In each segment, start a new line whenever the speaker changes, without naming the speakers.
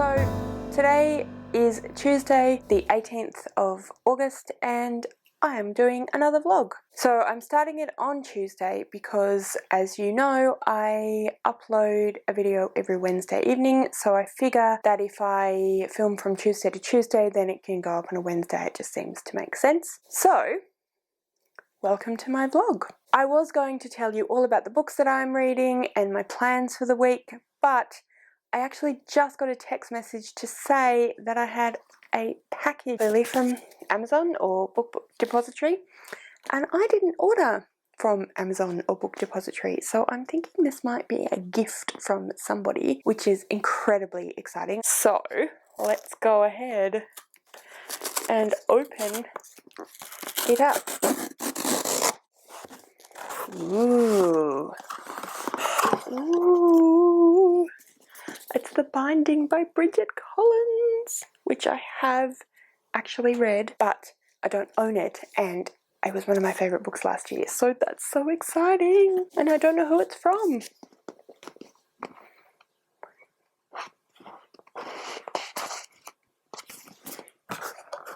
So today is Tuesday, the 18th of August, and I am doing another vlog. So I'm starting it on Tuesday because, as you know, I upload a video every Wednesday evening, so I figure that if I film from Tuesday to Tuesday, then it can go up on a Wednesday. It just seems to make sense. So, welcome to my vlog. I was going to tell you all about the books that I'm reading and my plans for the week, but I actually just got a text message to say that I had a package early from Amazon or Book Depository, and I didn't order from Amazon or Book Depository, so I'm thinking this might be a gift from somebody, which is incredibly exciting. So let's go ahead and open it up. Ooh. Ooh. It's The Binding by Bridget Collins, which I have actually read, but I don't own it, and it was one of my favourite books last year, so that's so exciting, and I don't know who it's from.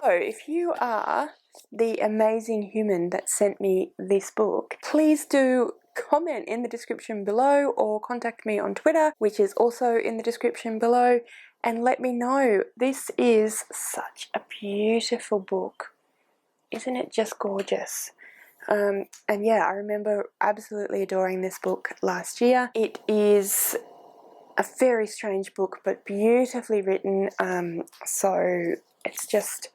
So if you are the amazing human that sent me this book, please do comment in the description below or contact me on Twitter, which is also in the description below, and let me know. This is such a beautiful book. Isn't it just gorgeous? And yeah, I remember absolutely adoring this book last year. It is a very strange book, but beautifully written. So it's just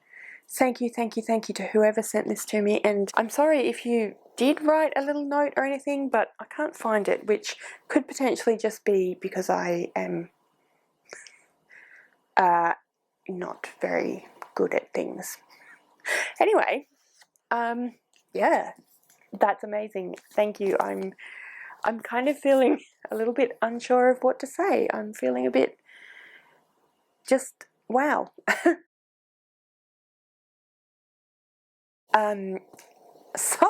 thank you to whoever sent this to me. And I'm sorry if you did write a little note or anything, but I can't find it, which could potentially just be because I am not very good at things. Anyway, yeah, that's amazing. Thank you. I'm kind of feeling a little bit unsure of what to say. I'm feeling a bit just wow. So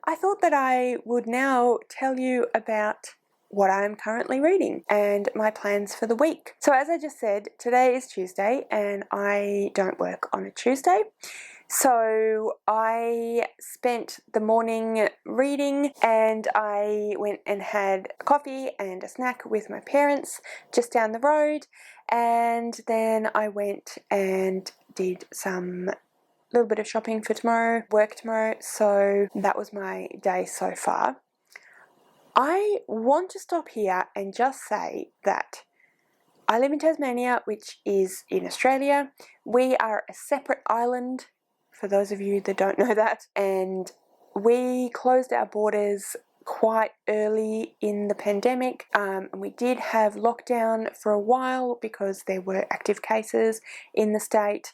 I thought that I would now tell you about what I'm currently reading and my plans for the week. So as I just said, today is Tuesday and I don't work on a Tuesday. So I spent the morning reading, and I went and had a coffee and a snack with my parents just down the road, and then I went and did some little bit of shopping for tomorrow, work tomorrow, so that was my day so far. I want to stop here and just say that I live in Tasmania, which is in Australia. We are a separate island, for those of you that don't know that, and we closed our borders quite early in the pandemic, and we did have lockdown for a while because there were active cases in the state,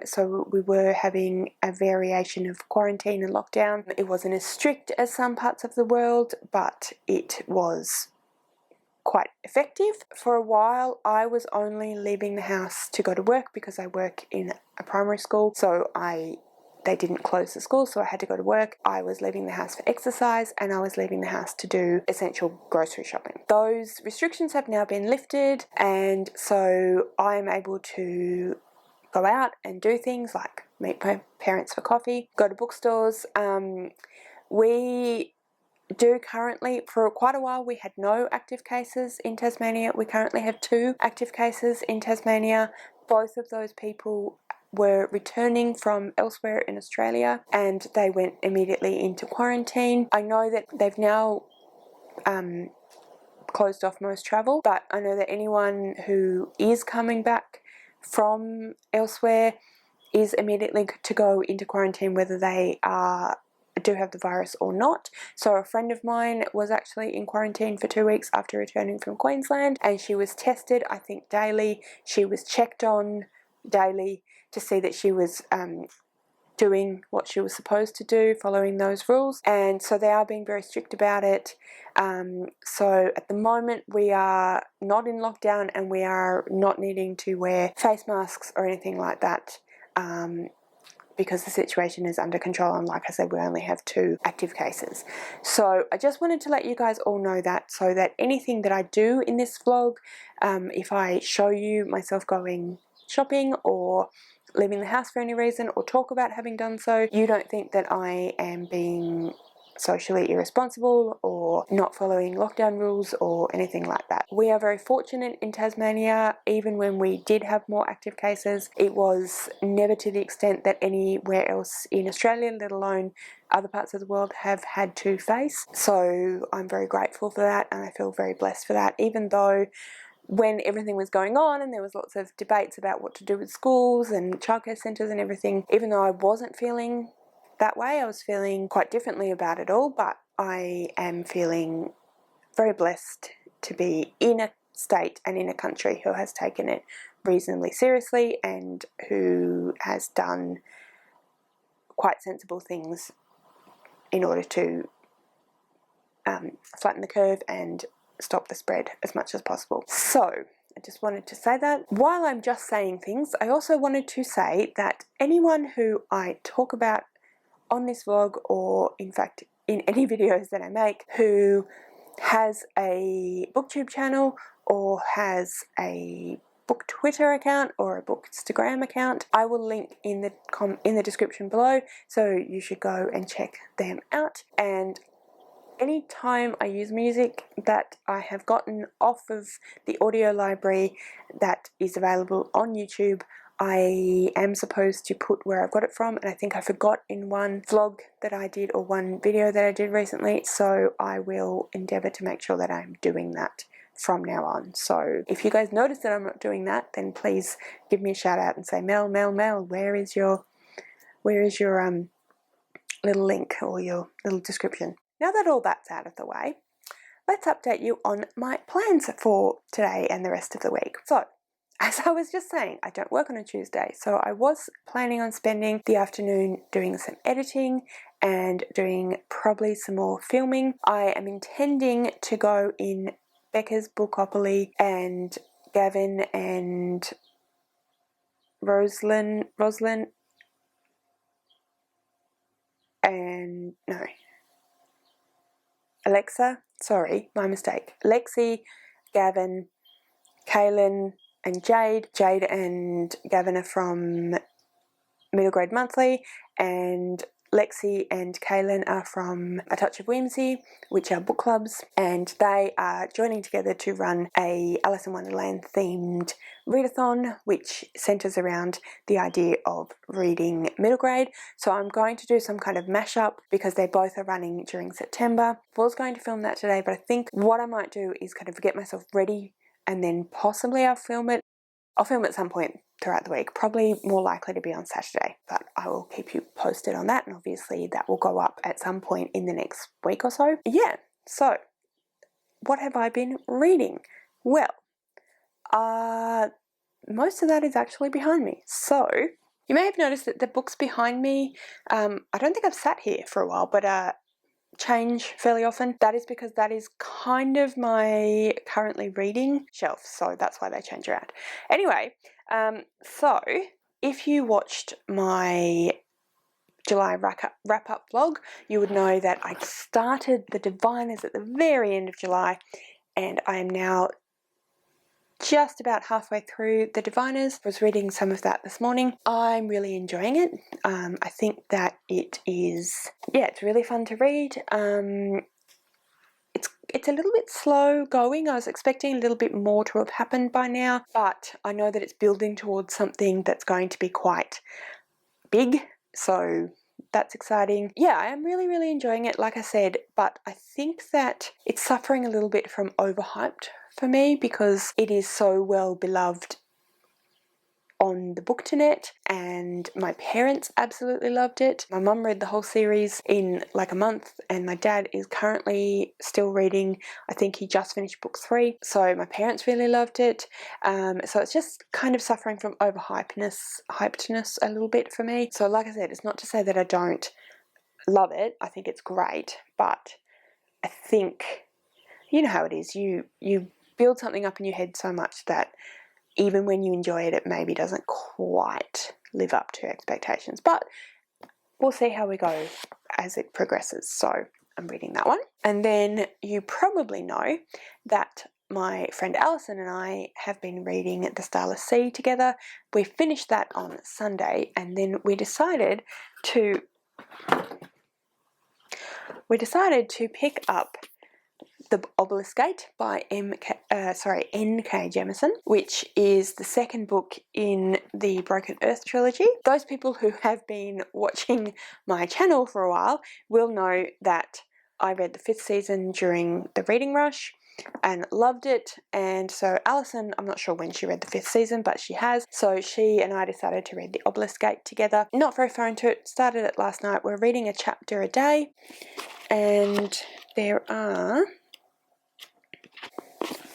so we were having a variation of quarantine and lockdown. It wasn't as strict as some parts of the world, but it was quite effective. For a while I was only leaving the house to go to work because I work in a primary school, so they didn't close the school, so I had to go to work. I was leaving the house for exercise, and I was leaving the house to do essential grocery shopping. Those restrictions have now been lifted, and so I'm able to go out and do things like meet my parents for coffee, go to bookstores. We do currently, for quite a while, we had no active cases in Tasmania. We currently have 2 active cases in Tasmania. Both of those people were returning from elsewhere in Australia, and they went immediately into quarantine. I know that they've now closed off most travel, but I know that anyone who is coming back from elsewhere is immediately to go into quarantine, whether they do have the virus or not. So a friend of mine was actually in quarantine for 2 weeks after returning from Queensland, and she was tested, I think, daily. She was checked on daily to see that she was doing what she was supposed to do, following those rules, and so they are being very strict about it. So at the moment we are not in lockdown, and we are not needing to wear face masks or anything like that. because the situation is under control, and like I said, we only have 2 active cases. So I just wanted to let you guys all know that, so that anything that I do in this vlog, if I show you myself going shopping or leaving the house for any reason, or talk about having done so, you don't think that I am being socially irresponsible or not following lockdown rules or anything like that. We are very fortunate in Tasmania. Even when we did have more active cases, it was never to the extent that anywhere else in Australia, let alone other parts of the world, have had to face. So I'm very grateful for that, and I feel very blessed for that, even though when everything was going on and there was lots of debates about what to do with schools and childcare centres and everything, even though I wasn't feeling that way, I was feeling quite differently about it all. But I am feeling very blessed to be in a state and in a country who has taken it reasonably seriously and who has done quite sensible things in order to flatten the curve and stop the spread as much as possible. So I just wanted to say that. While I'm just saying things, I also wanted to say that anyone who I talk about on this vlog, or in fact in any videos that I make, who has a booktube channel or has a book Twitter account or a book Instagram account, I will link in the description below, so you should go and check them out. And any time I use music that I have gotten off of the audio library that is available on YouTube, I am supposed to put where I've got it from, and I think I forgot in one vlog that I did, or one video that I did recently, so I will endeavour to make sure that I'm doing that from now on. So if you guys notice that I'm not doing that, then please give me a shout out and say, Mel, where is your little link or your little description. Now that all that's out of the way, let's update you on my plans for today and the rest of the week. So, as I was just saying, I don't work on a Tuesday, so I was planning on spending the afternoon doing some editing and doing probably some more filming. I am intending to go in Becca's Bookopoly, and Gavin and Rosalind and no, Alexa, sorry, my mistake. Lexi, Gavin, Kaylin and Jade. Jade and Gavin are from Middle Grade Monthly, and Lexi and Kaylin are from A Touch of Whimsy, which are book clubs, and they are joining together to run a Alice in Wonderland themed readathon, which centres around the idea of reading middle grade. So I'm going to do some kind of mashup because they both are running during September. I was going to film that today, but I think what I might do is kind of get myself ready, and then possibly I'll film it. I'll film at some point throughout the week, probably more likely to be on Saturday, but I will keep you posted on that, and obviously that will go up at some point in the next week or so. Yeah, so what have I been reading? Well, most of that is actually behind me. So you may have noticed that the books behind me, I don't think I've sat here for a while, but change fairly often. That is because that is kind of my currently reading shelf, so that's why they change around. Anyway, so if you watched my July wrap-up vlog, you would know that I started The Diviners at the very end of July, and I am now just about halfway through The Diviners. I was reading some of that this morning. I'm really enjoying it. I think that it is, it's really fun to read. It's a little bit slow going. I was expecting a little bit more to have happened by now, but I know that it's building towards something that's going to be quite big, so that's exciting. Yeah, I am really enjoying it, like I said, but I think that it's suffering a little bit from overhyped for me because it is so well beloved on the Bookternet, and my parents absolutely loved it. My mum read the whole series in like a month, and my dad is currently still reading. I think he just finished book 3, so my parents really loved it. So it's just kind of suffering from hypedness a little bit for me. So like I said, it's not to say that I don't love it. I think it's great, but I think, you know how it is, you build something up in your head so much that even when you enjoy it, it maybe doesn't quite live up to expectations, but we'll see how we go as it progresses. So I'm reading that one. And then you probably know that my friend Alison and I have been reading The Starless Sea together. We finished that on Sunday, and then we decided to pick up The Obelisk Gate by N.K. Jemisin, which is the second book in the Broken Earth trilogy. Those people who have been watching my channel for a while will know that I read the 5th season during the reading rush and loved it, and so Alison, I'm not sure when she read the 5th season, but she has, so she and I decided to read The Obelisk Gate together. Not very far into it, started it last night. We're reading a chapter a day, and there are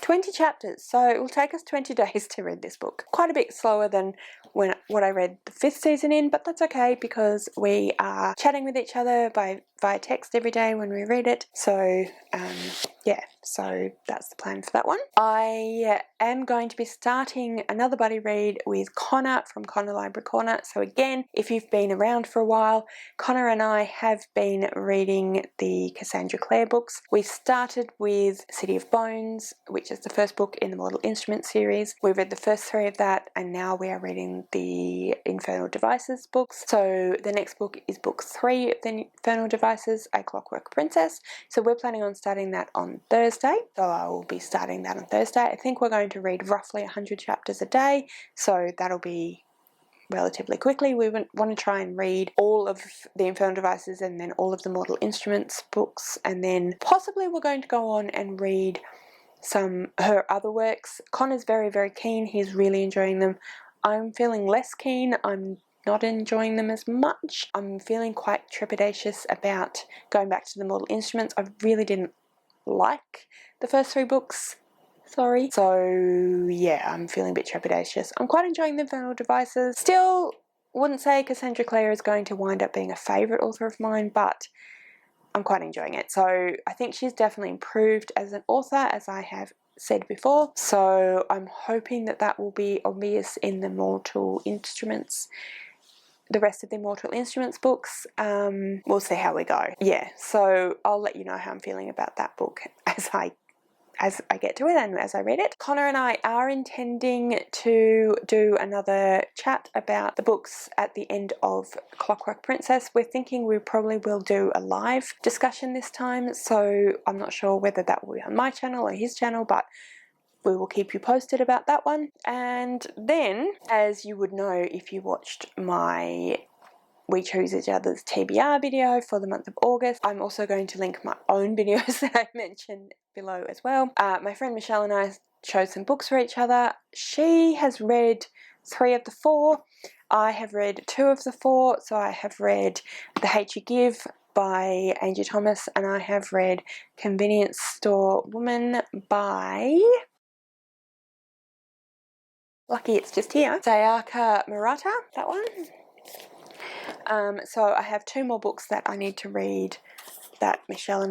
20 chapters, so it will take us 20 days to read this book. Quite a bit slower than what I read the 5th season in, but that's okay because we are chatting with each other via text every day when we read it. So yeah, so that's the plan for that one. I am going to be starting another buddy read with Connor from Connor Library Corner. So again, if you've been around for a while, Connor and I have been reading the Cassandra Clare books. We started with City of Bones, which is the first book in the Mortal Instruments series. We read the first 3 of that, and now we are reading the Infernal Devices books. So the next book is book 3 of the Infernal Devices, A Clockwork Princess. So we're planning on starting that on Thursday. So I will be starting that on Thursday. I think we're going to read roughly 100 chapters a day, so that'll be relatively quickly. We want to try and read all of the Infernal Devices and then all of the Mortal Instruments books, and then possibly we're going to go on and read her other works. Connor's very, very keen. He's really enjoying them. I'm feeling less keen. I'm not enjoying them as much. I'm feeling quite trepidatious about going back to the Mortal Instruments. I really didn't like the first 3 books. Sorry. So yeah, I'm feeling a bit trepidatious. I'm quite enjoying the Infernal Devices. Still wouldn't say Cassandra Clare is going to wind up being a favourite author of mine, but I'm quite enjoying it. So I think she's definitely improved as an author, as I have said before. So I'm hoping that that will be obvious in the Mortal Instruments, the rest of the Mortal Instruments books. We'll see how we go. Yeah, so I'll let you know how I'm feeling about that book as I get to it and as I read it. Connor and I are intending to do another chat about the books at the end of Clockwork Princess. We're thinking we probably will do a live discussion this time, so I'm not sure whether that will be on my channel or his channel, but we will keep you posted about that one. And then, as you would know if you watched my We Choose Each Other's TBR video for the month of August, I'm also going to link my own videos that I mentioned below as well. My friend Michelle and I chose some books for each other. She has read 3 of the 4. I have read 2 of the 4. So I have read The Hate You Give by Angie Thomas, and I have read Convenience Store Woman by... Lucky it's just here. Sayaka Murata, that one. So I have 2 more books that I need to read that Michelle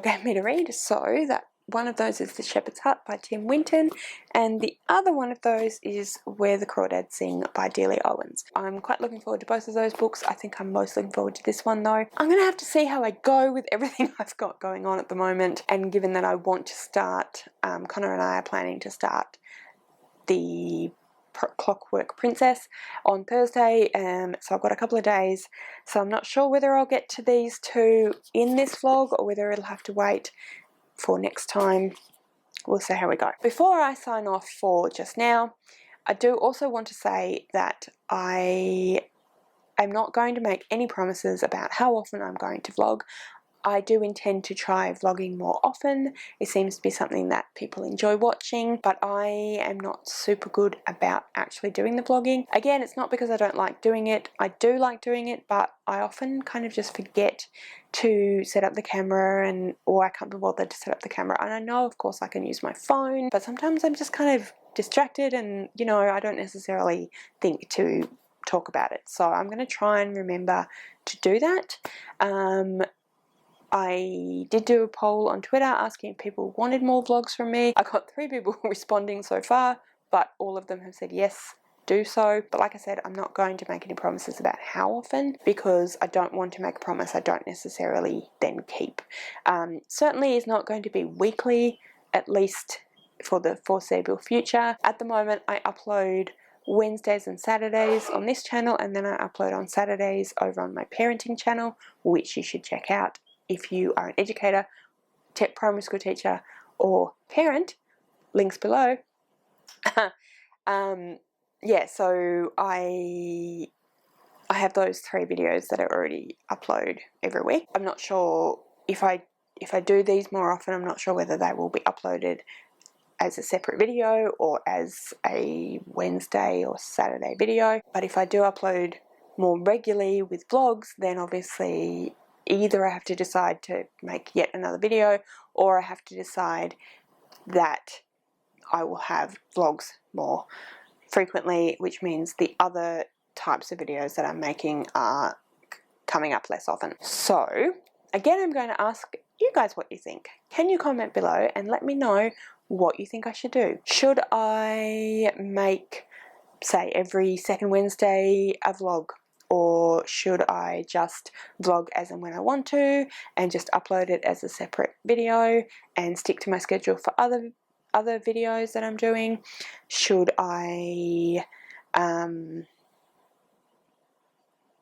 gave me to read. So that one of those is The Shepherd's Hut by Tim Winton, and the other one of those is Where the Crawdads Sing by Delia Owens. I'm quite looking forward to both of those books. I think I'm most looking forward to this one though. I'm going to have to see how I go with everything I've got going on at the moment, and given that I want to start, Connor and I are planning to start the Clockwork Princess on Thursday, so I've got a couple of days, so I'm not sure whether I'll get to these 2 in this vlog or whether it'll have to wait for next time. We'll see how we go. Before I sign off for just now, I do also want to say that I am not going to make any promises about how often I'm going to vlog. I do intend to try vlogging more often. It seems to be something that people enjoy watching, but I am not super good about actually doing the vlogging. Again, it's not because I don't like doing it. I do like doing it, but I often kind of just forget to set up the camera, or I can't be bothered to set up the camera. And I know, of course, I can use my phone, but sometimes I'm just kind of distracted and, you know, I don't necessarily think to talk about it. So I'm going to try and remember to do that. I did do a poll on Twitter asking if people wanted more vlogs from me. I got 3 people responding so far, but all of them have said yes, do so. But like I said, I'm not going to make any promises about how often, because I don't want to make a promise I don't necessarily then keep. Certainly is not going to be weekly, at least for the foreseeable future. At the moment, I upload Wednesdays and Saturdays on this channel, and then I upload on Saturdays over on my parenting channel, which you should check out if you are an educator, primary school teacher, or parent. Links below. Yeah, so I have those 3 videos that I already upload every week. I'm not sure if I do these more often, I'm not sure whether they will be uploaded as a separate video or as a Wednesday or Saturday video. But if I do upload more regularly with vlogs, then obviously either I have to decide to make yet another video, or I have to decide that I will have vlogs more frequently, which means the other types of videos that I'm making are coming up less often. So again, I'm going to ask you guys what you think. Can you comment below and let me know what you think I should do? Should I make, say, every second Wednesday a vlog? Or should I just vlog as and when I want to and just upload it as a separate video and stick to my schedule for other videos that I'm doing? Should I,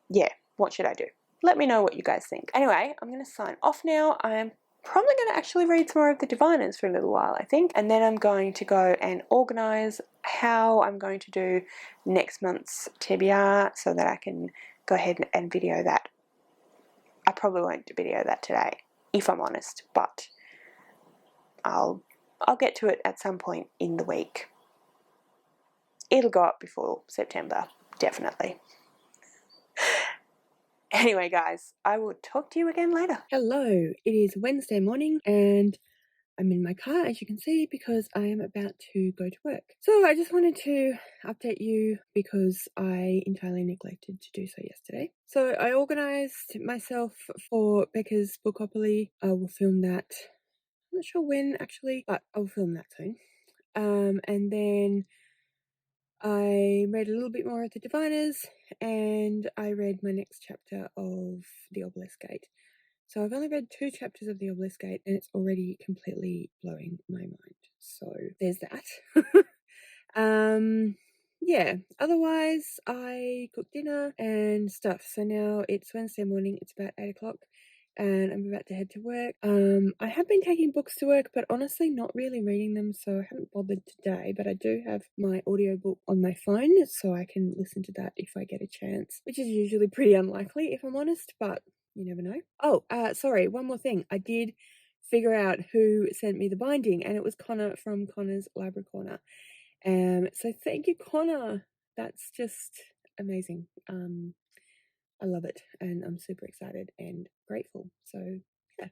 yeah, what should I do? Let me know what you guys think. Anyway, I'm going to sign off now. I'm probably going to actually read some more of the Diviners for a little while, I think, and then I'm going to go and organise how I'm going to do next month's TBR so that I can go ahead and video that. I probably won't video that today, if I'm honest, but I'll get to it at some point in the week. It'll go up before September, definitely. Anyway, guys, I will talk to you again later. Hello, it is Wednesday morning and I'm in my car, as you can see, because I am about to go to work. So I just wanted to update you because I entirely neglected to do so yesterday. So I organised myself for Becca's Bookopoly. I will film that. I'm not sure when actually, but I'll film that soon. And then I read a little bit more of the Diviners, and I read my next chapter of The Obelisk Gate. So I've only read 2 chapters of The Obelisk Gate, and it's already completely blowing my mind. So there's that. Yeah, otherwise I cooked dinner and stuff. So now it's Wednesday morning, it's about 8 o'clock. And I'm about to head to work. I have been taking books to work, but honestly not really reading them, so I haven't bothered today. But I do have my audiobook on my phone, so I can listen to that if I get a chance, which is usually pretty unlikely, if I'm honest, but you never know. Oh, sorry, one more thing. I did figure out who sent me the binding, and it was Connor from Connor's Library Corner. So thank you, Connor. That's just amazing. I love it, and I'm super excited and grateful. So, yeah.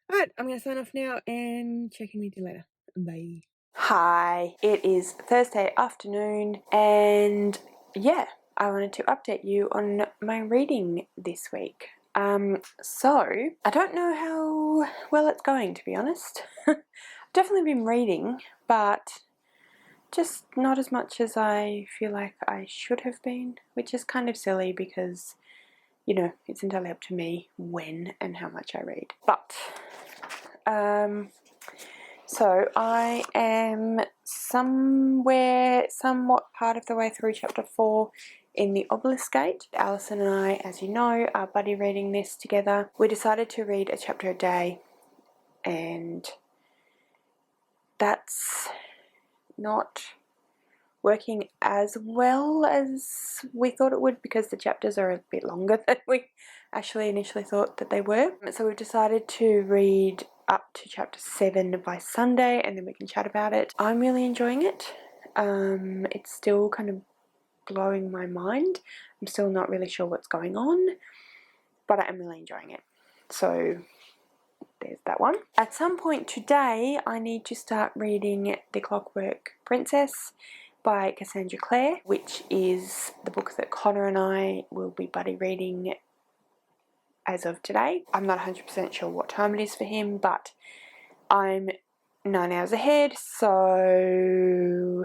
Alright, I'm going to sign off now and check in with you later. Bye. Hi, it is Thursday afternoon, and yeah, I wanted to update you on my reading this week. So, I don't know how well it's going, to be honest. I've definitely been reading, but just not as much as I feel like I should have been, which is kind of silly because, you know, it's entirely up to me when and how much I read. But, so I am somewhat part of the way through chapter 4 in The Obelisk Gate. Alison and I, as you know, are buddy reading this together. We decided to read a chapter a day, and that's not working as well as we thought it would because the chapters are a bit longer than we actually initially thought that they were. So we've decided to read up to chapter 7 by Sunday, and then we can chat about it. I'm really enjoying it. It's still kind of blowing my mind. I'm still not really sure what's going on, but I am really enjoying it. So there's that one. At some point today, I need to start reading The Clockwork Princess by Cassandra Clare, which is the book that Connor and I will be buddy reading as of today. I'm not 100% sure what time it is for him, but I'm 9 hours ahead, so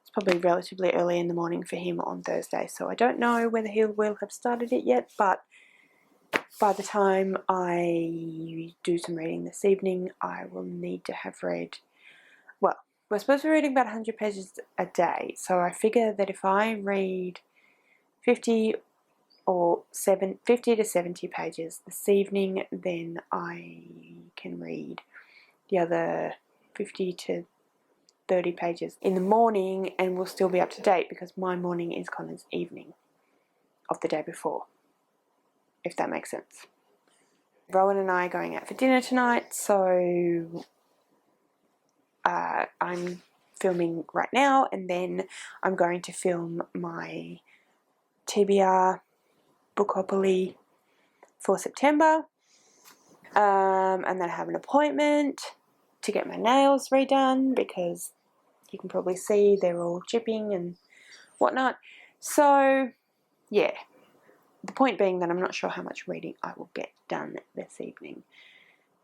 it's probably relatively early in the morning for him on Thursday, so I don't know whether he will have started it yet, but by the time I do some reading this evening, I will need to have read, well, we're supposed to be reading about 100 pages a day, so I figure that if I read 50 to 70 pages this evening, then I can read the other 50 to 30 pages in the morning and we'll still be up to date, because my morning is Connor's evening of the day before, if that makes sense. Rowan and I are going out for dinner tonight, so I'm filming right now, and then I'm going to film my TBR Bookopoly for September, and then I have an appointment to get my nails redone, because you can probably see they're all chipping and whatnot. So yeah, the point being that I'm not sure how much reading I will get done this evening,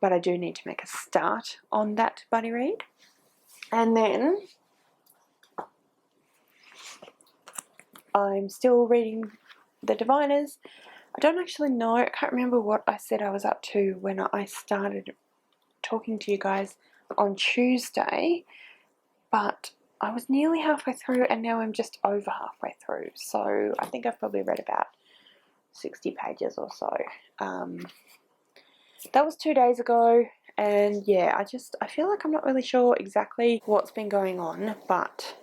but I do need to make a start on that buddy read. And then I'm still reading The Diviners. I don't actually know, I can't remember what I said I was up to when I started talking to you guys on Tuesday, but I was nearly halfway through and now I'm just over halfway through, so I think I've probably read about 60 pages or so. That was 2 days ago, and yeah, I feel like I'm not really sure exactly what's been going on, but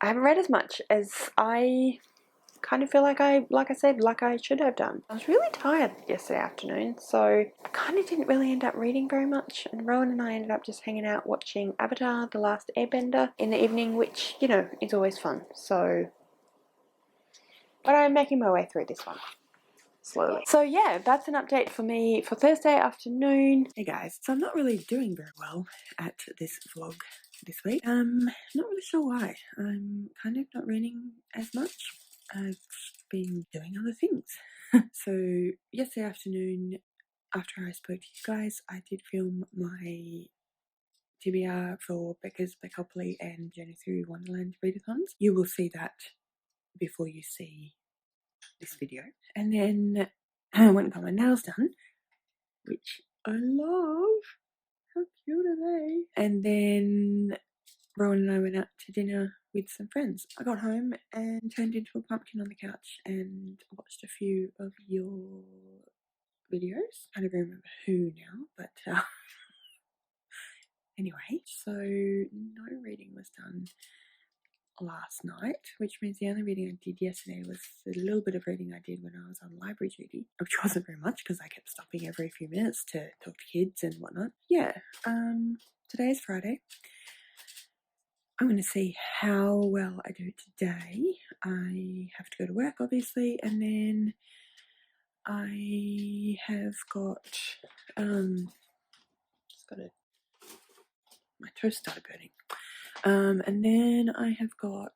I haven't read as much as I kind of feel like I should have done. I was really tired yesterday afternoon, so I kind of didn't really end up reading very much, and Rowan and I ended up just hanging out watching Avatar: The Last Airbender in the evening, which, you know, is always fun. So, but I'm making my way through this one slowly. So yeah, that's an update for me for Thursday afternoon. Hey guys, so I'm not really doing very well at this vlog this week. Not really sure why. I'm kind of not reading as much. I've been doing other things. So yesterday afternoon, after I spoke to you guys, I did film my TBR for Becca's Backopoly and Journey Through Wonderland readathons. You will see that before you see this video. And then I went and got my nails done, which I love. How cute are they? And then Rowan and I went out to dinner with some friends. I got home and turned into a pumpkin on the couch and watched a few of your videos. I don't remember who now, but anyway, so no reading was done last night, which means the only reading I did yesterday was the little bit of reading I did when I was on library duty, which wasn't very much because I kept stopping every few minutes to talk to kids and whatnot. Yeah, today is Friday. I'm going to see how well I do today. I have to go to work, obviously, and then I have got, my toast started burning. And then I have got,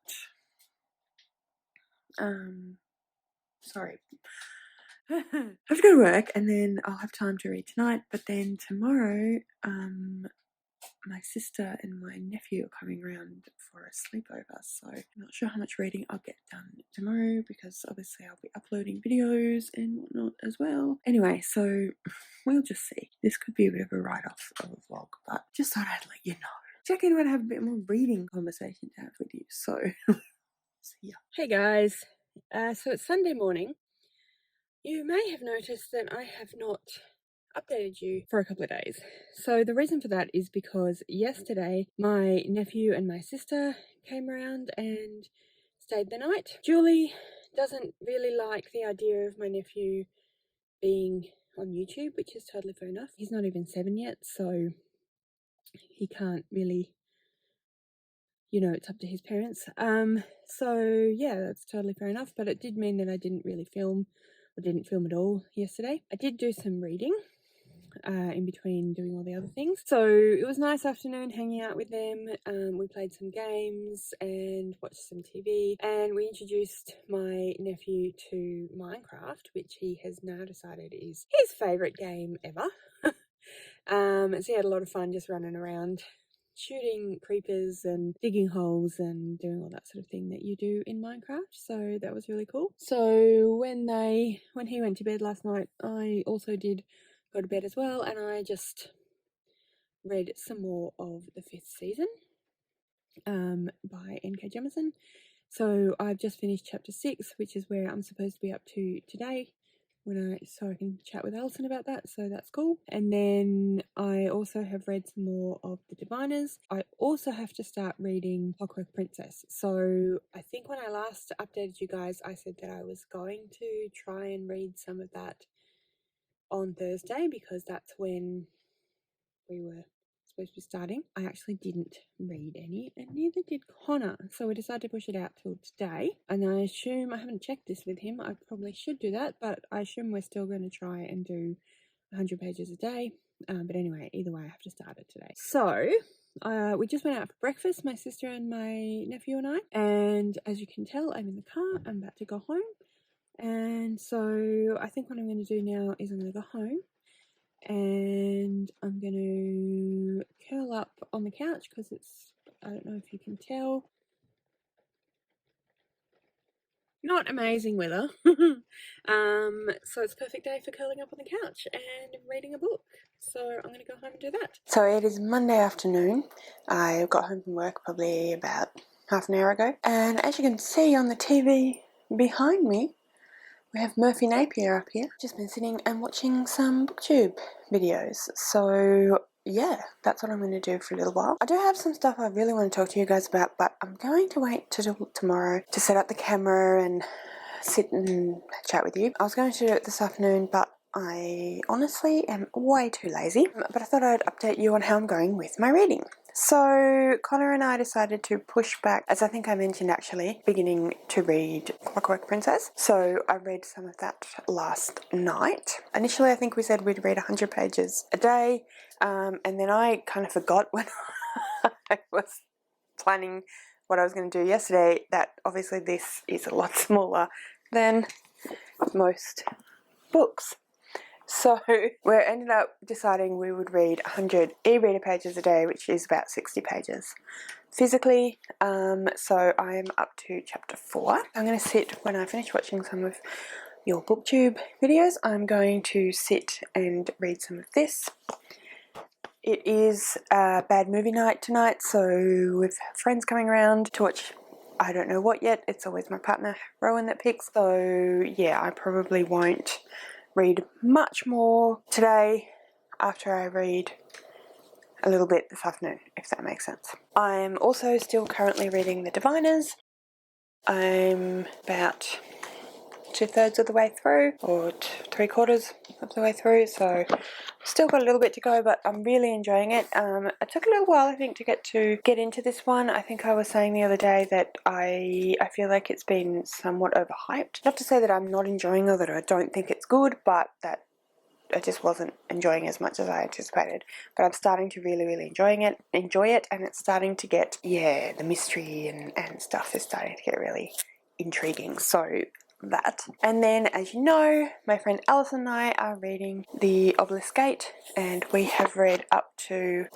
sorry. I have to go to work and then I'll have time to read tonight, but then tomorrow, my sister and my nephew are coming around for a sleepover, so I'm not sure how much reading I'll get done tomorrow because obviously I'll be uploading videos and whatnot as well. Anyway, so we'll just see. This could be a bit of a write-off of a vlog, but just thought I'd let you know. Check in when I have a bit more reading conversation to have with you, so see ya. Hey guys, so it's Sunday morning. You may have noticed that I have not updated you for a couple of days. So the reason for that is because yesterday my nephew and my sister came around and stayed the night. Julie doesn't really like the idea of my nephew being on YouTube, which is totally fair enough. He's not even 7 yet, so he can't really, you know, it's up to his parents. So yeah, that's totally fair enough, but it did mean that I didn't really film, or didn't film at all yesterday. I did do some reading in between doing all the other things. So it was a nice afternoon hanging out with them. We played some games and watched some TV, and we introduced my nephew to Minecraft, which he has now decided is his favourite game ever. So he had a lot of fun just running around shooting creepers and digging holes and doing all that sort of thing that you do in Minecraft. So that was really cool. So when he went to bed last night, I also did go to bed as well, and I just read some more of the 5th season by N.K. Jemisin. So I've just finished chapter 6, which is where I'm supposed to be up to today, so I can chat with Alison about that, so that's cool. And then I also have read some more of The Diviners. I also have to start reading Clockwork Princess. So I think when I last updated you guys, I said that I was going to try and read some of that on Thursday, because that's when we were supposed to be starting. I actually didn't read any, and neither did Connor, so we decided to push it out till today. And I assume, I haven't checked this with him, I probably should do that, but I assume we're still going to try and do 100 pages a day. But anyway, either way, I have to start it today. So we just went out for breakfast, my sister and my nephew and I, and as you can tell, I'm in the car. I'm about to go home, and so I think what I'm going to do now is I'm going to go home and I'm going to curl up on the couch because it's, I don't know if you can tell, not amazing weather. So it's a perfect day for curling up on the couch and reading a book. So I'm going to go home and do that. So it is Monday afternoon. I got home from work probably about half an hour ago. And as you can see on the TV behind me, we have Murphy Napier up here. Just been sitting and watching some Booktube videos. So yeah, that's what I'm going to do for a little while. I do have some stuff I really want to talk to you guys about, but I'm going to wait till tomorrow to set up the camera and sit and chat with you. I was going to do it this afternoon, but I honestly am way too lazy. But I thought I'd update you on how I'm going with my reading. So Connor and I decided to push back, as I think I mentioned actually, beginning to read Clockwork Princess. So I read some of that last night. Initially I think we said we'd read 100 pages a day, and then I kind of forgot when I was planning what I was going to do yesterday that obviously this is a lot smaller than most books. So we ended up deciding we would read 100 e-reader pages a day, which is about 60 pages physically. So I am up to chapter 4. I'm going to sit, when I finish watching some of your Booktube videos, I'm going to sit and read some of this. It is a bad movie night tonight, so with friends coming around to watch, I don't know what yet. It's always my partner Rowan that picks. So yeah, I probably won't read much more today after I read a little bit this afternoon, if that makes sense. I'm also still currently reading The Diviners. I'm about 2/3 of the way through, or 3/4 of the way through, so still got a little bit to go, but I'm really enjoying it. It took a little while, I think, to get into this one. I think I was saying the other day that I feel like it's been somewhat overhyped. Not to say that I'm not enjoying it, or that I don't think it's good, but that I just wasn't enjoying as much as I anticipated. But I'm starting to really enjoy it, and it's starting to get, yeah, the mystery and stuff is starting to get really intriguing. So that. And then, as you know, my friend Alison and I are reading The Obelisk Gate, and we have read up to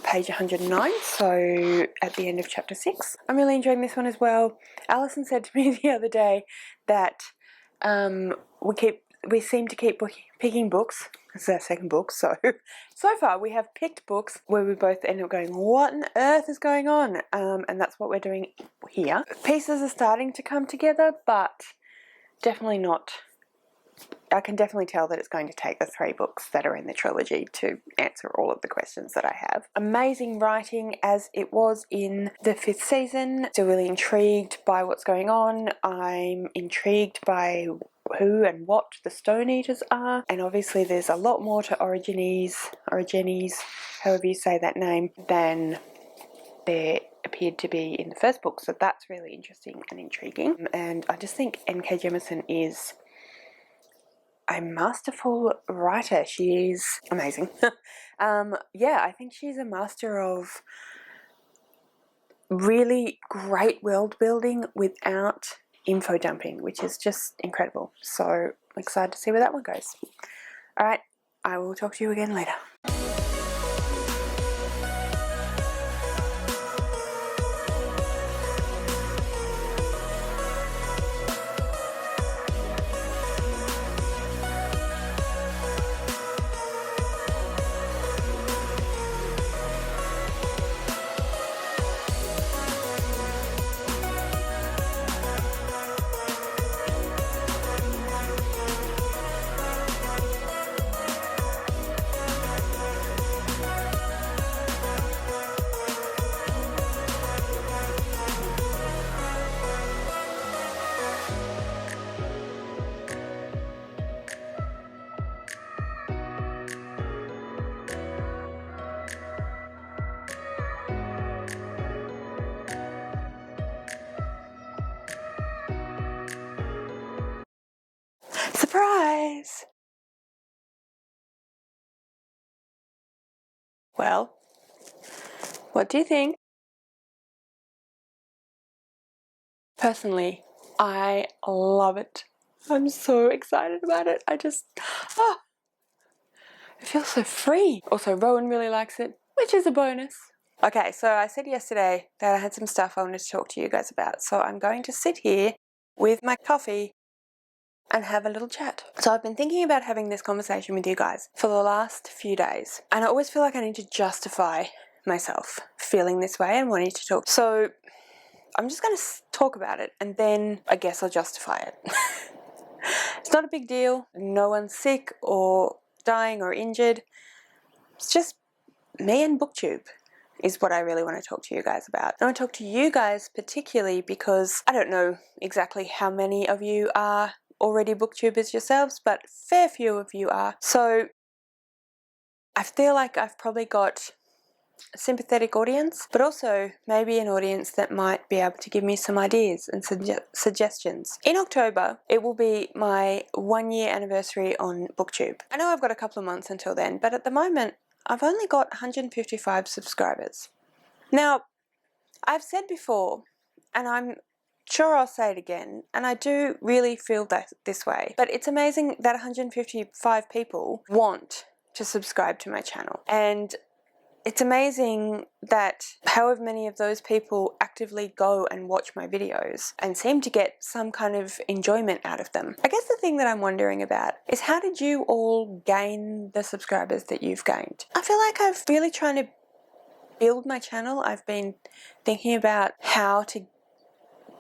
page 109, so at the end of chapter 6. I'm really enjoying this one as well. Alison said to me the other day that we seem to keep picking books. This is our second book, so far we have picked books where we both end up going, what on earth is going on? And that's what we're doing here. Pieces are starting to come together, but definitely not. I can definitely tell that it's going to take the 3 books that are in the trilogy to answer all of the questions that I have. Amazing writing as it was in the 5th season. Still really intrigued by what's going on. I'm intrigued by who and what the Stone Eaters are, and obviously there's a lot more to Origenes, however you say that name, than there appeared to be in the first book, so that's really interesting and intriguing. And I just think N.K. Jemisin is a masterful writer. She is amazing. Yeah, I think she's a master of really great world building without info dumping, which is just incredible. So I'm excited to see where that one goes. Alright, I will talk to you again later. Well, what do you think? Personally, I love it. I'm so excited about it. I feel so free. Also, Rowan really likes it, which is a bonus. Okay, so I said yesterday that I had some stuff I wanted to talk to you guys about. So I'm going to sit here with my coffee and have a little chat. So I've been thinking about having this conversation with you guys for the last few days. And I always feel like I need to justify myself feeling this way and wanting to talk. So I'm just going to talk about it and then I guess I'll justify it. It's not a big deal. No one's sick or dying or injured. It's just me and Booktube is what I really want to talk to you guys about. I want to talk to you guys particularly because I don't know exactly how many of you are already Booktubers yourselves, but fair few of you are. So I feel like I've probably got a sympathetic audience, but also maybe an audience that might be able to give me some ideas and suggestions. In October, it will be my 1-year anniversary on Booktube. I know I've got a couple of months until then, but at the moment, I've only got 155 subscribers. Now, I've said before, and I'm sure I'll say it again, and I do really feel that this way, but it's amazing that 155 people want to subscribe to my channel. And it's amazing that however many of those people actively go and watch my videos and seem to get some kind of enjoyment out of them. I guess the thing that I'm wondering about is how did you all gain the subscribers that you've gained? I feel like I've really trying to build my channel. I've been thinking about how to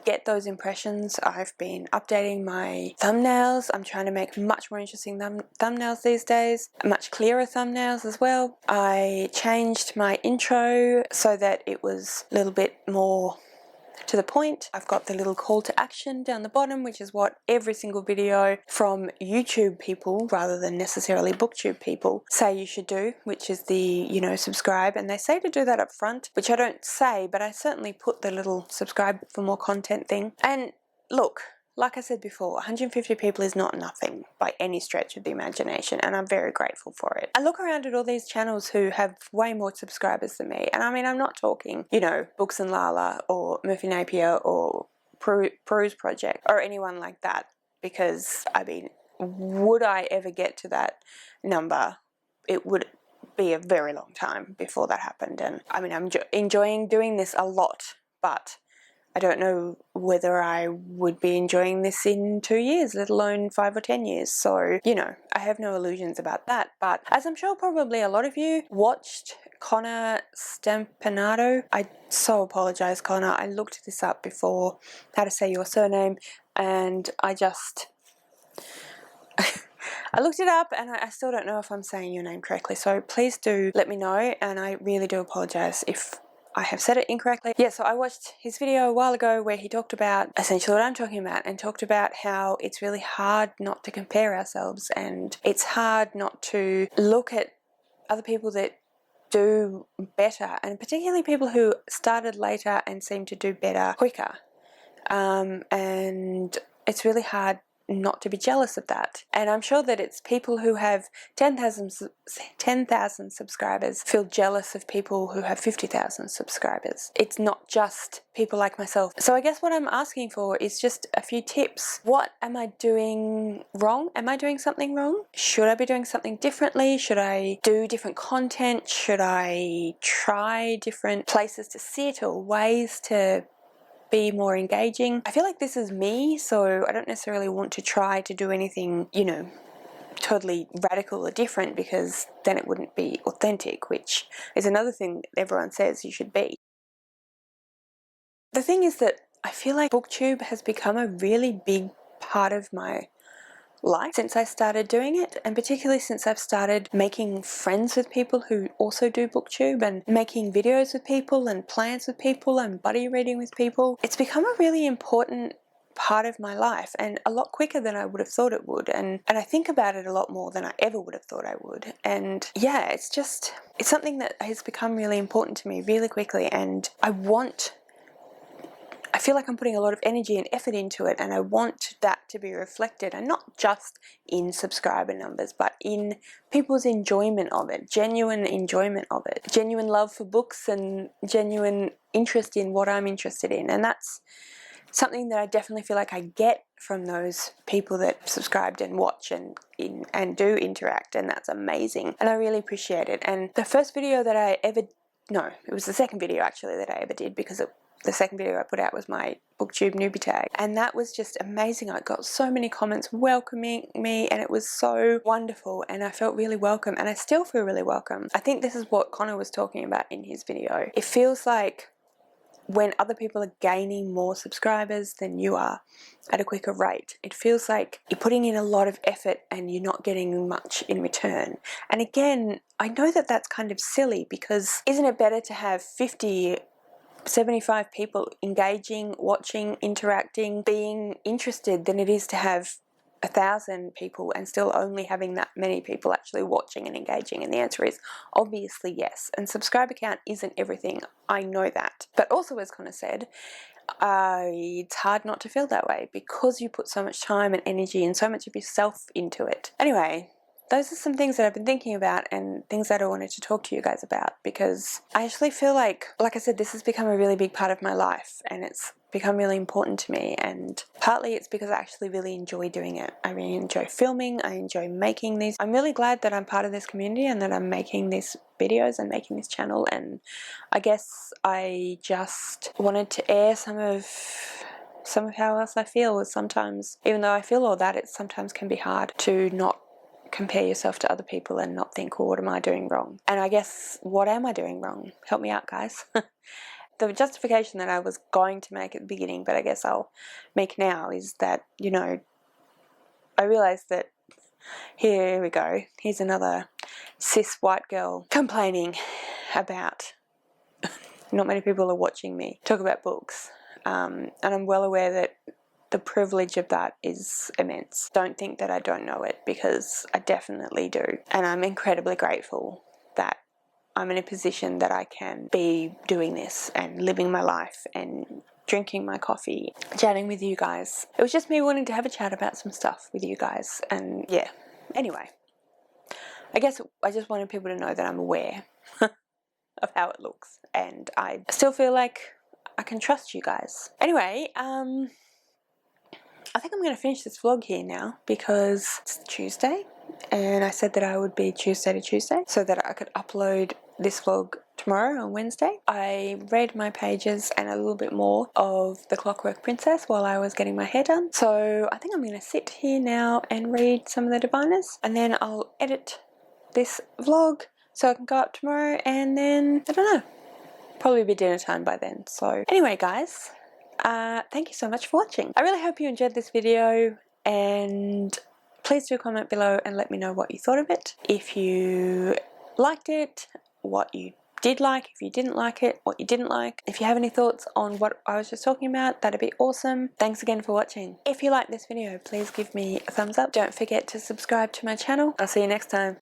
get those impressions. I've been updating my thumbnails. I'm trying to make much more interesting thumbnails these days, much clearer thumbnails as well. I changed my intro so that it was a little bit more to the point. I've got the little call to action down the bottom, which is what every single video from YouTube people rather than necessarily Booktube people say you should do, which is the, subscribe. And they say to do that up front, which I don't say, but I certainly put the little subscribe for more content thing. And look, like I said before, 150 people is not nothing by any stretch of the imagination, and I'm very grateful for it. I look around at all these channels who have way more subscribers than me, and I mean, I'm not talking, Books and Lala or Murphy Napier or Peru's Project or anyone like that, because, I mean, would I ever get to that number? It would be a very long time before that happened, and I mean, I'm enjoying doing this a lot, but I don't know whether I would be enjoying this in 2 years, let alone 5 or 10 years. So, I have no illusions about that. But as I'm sure probably a lot of you watched Connor Stompanato. I so apologize, Connor. I looked this up before how to say your surname, and I looked it up and I still don't know if I'm saying your name correctly. So please do let me know, and I really do apologize if I have said it incorrectly. Yeah, so I watched his video a while ago where he talked about essentially what I'm talking about, and talked about how it's really hard not to compare ourselves, and it's hard not to look at other people that do better, and particularly people who started later and seem to do better quicker. And it's really hard not to be jealous of that. And I'm sure that it's people who have 10,000 subscribers feel jealous of people who have 50,000 subscribers. It's not just people like myself. So I guess what I'm asking for is just a few tips. What am I doing wrong? Am I doing something wrong? Should I be doing something differently? Should I do different content? Should I try different places to sit or ways to be more engaging? I feel like this is me, so I don't necessarily want to try to do anything, totally radical or different, because then it wouldn't be authentic, which is another thing everyone says you should be. The thing is that I feel like Booktube has become a really big part of my life since I started doing it, and particularly since I've started making friends with people who also do Booktube and making videos with people and plans with people and buddy reading with people. It's become a really important part of my life, and a lot quicker than I would have thought it would, and I think about it a lot more than I ever would have thought I would. And yeah, it's something that has become really important to me really quickly, and I want I feel like I'm putting a lot of energy and effort into it, and I want that to be reflected, and not just in subscriber numbers, but in people's enjoyment of it, genuine enjoyment of it, genuine love for books and genuine interest in what I'm interested in. And that's something that I definitely feel like I get from those people that subscribed and watch and do interact, and that's amazing, and I really appreciate it. And the first video that I ever, no, it was the second video actually that I ever did, because the second video I put out was my Booktube newbie tag, and that was just amazing. I got so many comments welcoming me, and it was so wonderful, and I felt really welcome, and I still feel really welcome. I think this is what Connor was talking about in his video. It feels like when other people are gaining more subscribers than you are at a quicker rate, it feels like you're putting in a lot of effort and you're not getting much in return. And again, I know that that's kind of silly, because isn't it better to have 50, 75 people engaging, watching, interacting, being interested, than it is to have 1,000 people and still only having that many people actually watching and engaging? And the answer is obviously yes. And subscriber count isn't everything, I know that. But also, as Connor said, it's hard not to feel that way, because you put so much time and energy and so much of yourself into it. Anyway, those are some things that I've been thinking about, and things that I wanted to talk to you guys about, because I actually feel like I said, this has become a really big part of my life, and it's become really important to me, and partly it's because I actually really enjoy doing it. I really enjoy filming, I enjoy making these. I'm really glad that I'm part of this community and that I'm making these videos and making this channel, and I guess I just wanted to air some of how else I feel. Sometimes, even though I feel all that, it sometimes can be hard to not compare yourself to other people and not think, well, what am I doing wrong? And I guess, what am I doing wrong? Help me out, guys. The justification that I was going to make at the beginning, but I guess I'll make now, is that, you know, I realised that, here we go, here's another cis white girl complaining about not many people are watching me talk about books, and I'm well aware that the privilege of that is immense. Don't think that I don't know it, because I definitely do. And I'm incredibly grateful that I'm in a position that I can be doing this and living my life and drinking my coffee, chatting with you guys. It was just me wanting to have a chat about some stuff with you guys, and yeah. Anyway, I guess I just wanted people to know that I'm aware of how it looks, and I still feel like I can trust you guys. Anyway, I think I'm going to finish this vlog here now, because it's Tuesday, and I said that I would be Tuesday to Tuesday so that I could upload this vlog tomorrow on Wednesday. I read my pages and a little bit more of The Clockwork Princess while I was getting my hair done. So I think I'm going to sit here now and read some of the Diviners, and then I'll edit this vlog so I can go up tomorrow, and then, I don't know, probably be dinner time by then. So anyway, guys, thank you so much for watching. I really hope you enjoyed this video, and please do comment below and let me know what you thought of it. If you liked it, what you did like, if you didn't like it, what you didn't like. If you have any thoughts on what I was just talking about, that'd be awesome. Thanks again for watching. If you like this video, please give me a thumbs up. Don't forget to subscribe to my channel. I'll see you next time.